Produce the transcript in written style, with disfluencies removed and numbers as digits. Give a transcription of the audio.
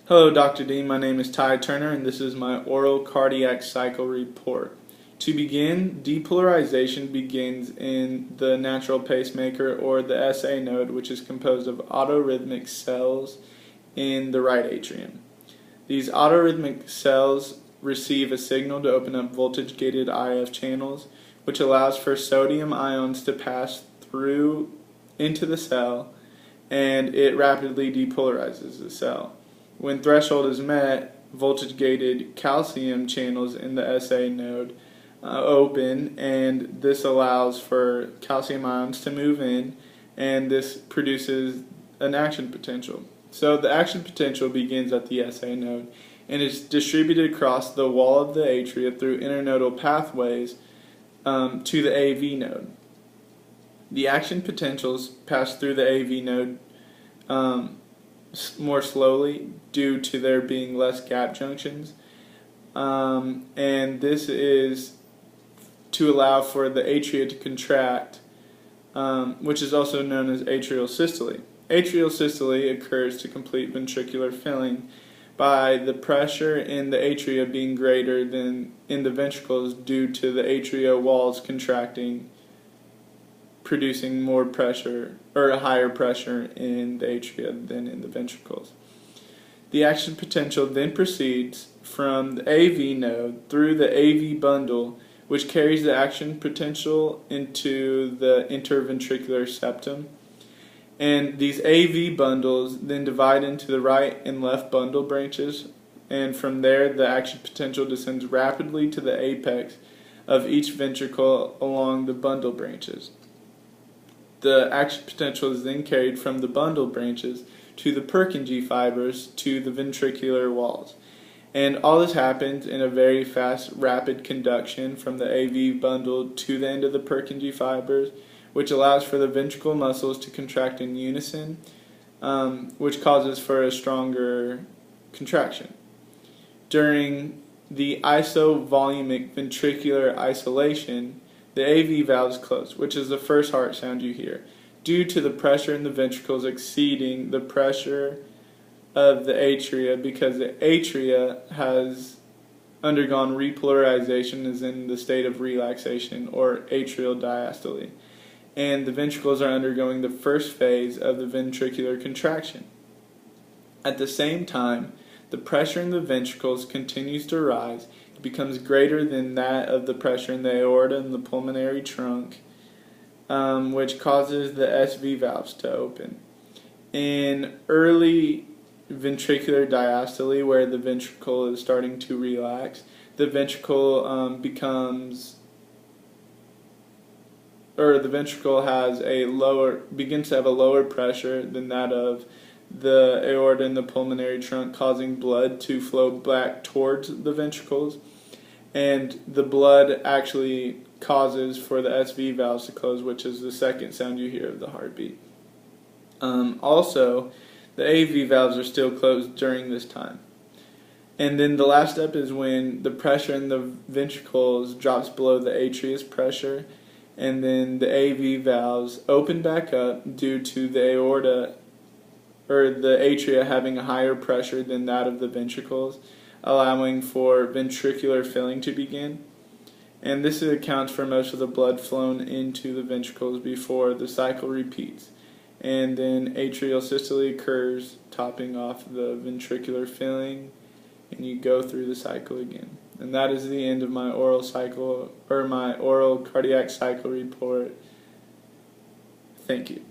Hello, Dr. Dean. My name is Ty Turner, and this is my oral cardiac cycle report. To begin, depolarization begins in the natural pacemaker, or the SA node, which is composed of autorhythmic cells in the right atrium. These autorhythmic cells receive a signal to open up voltage-gated IF channels, which allows for sodium ions to pass through into the cell, and it rapidly depolarizes the cell. When threshold is met, voltage-gated calcium channels in the SA node open, and this allows for calcium ions to move in, and this produces an action potential. So the action potential begins at the SA node and is distributed across the wall of the atria through internodal pathways to the AV node. The action potentials pass through the AV node more slowly due to there being less gap junctions, and this is to allow for the atria to contract, which is also known as atrial systole. Atrial systole occurs to complete ventricular filling by the pressure in the atria being greater than in the ventricles due to the atria walls contracting, producing more pressure, or a higher pressure in the atria than in the ventricles. The action potential then proceeds from the AV node through the AV bundle, which carries the action potential into the interventricular septum. And these AV bundles then divide into the right and left bundle branches, and from there the action potential descends rapidly to the apex of each ventricle along the bundle branches. The action potential is then carried from the bundle branches to the Purkinje fibers to the ventricular walls. And all this happens in a very fast, rapid conduction from the AV bundle to the end of the Purkinje fibers, which allows for the ventricle muscles to contract in unison, which causes for a stronger contraction. During the isovolumic ventricular isolation, the AV valves close, which is the first heart sound you hear, due to the pressure in the ventricles exceeding the pressure of the atria, because the atria has undergone repolarization, is in the state of relaxation, or atrial diastole, and the ventricles are undergoing the first phase of the ventricular contraction. At the same time, the pressure in the ventricles continues to rise. It becomes greater than that of the pressure in the aorta and the pulmonary trunk, which causes the SV valves to open. In early ventricular diastole, where the ventricle is starting to relax, the ventricle begins to have a lower pressure than that of the aorta and the pulmonary trunk, causing blood to flow back towards the ventricles, and the blood actually causes for the SV valves to close, which is the second sound you hear of the heartbeat. Also, the AV valves are still closed during this time. And then the last step is when the pressure in the ventricles drops below the atria's pressure, and then the AV valves open back up due to the aorta, or the atria, having a higher pressure than that of the ventricles, allowing for ventricular filling to begin. And this accounts for most of the blood flown into the ventricles before the cycle repeats. And then atrial systole occurs, topping off the ventricular filling, and you go through the cycle again. And that is the end of my oral cycle, or my oral cardiac cycle report. Thank you.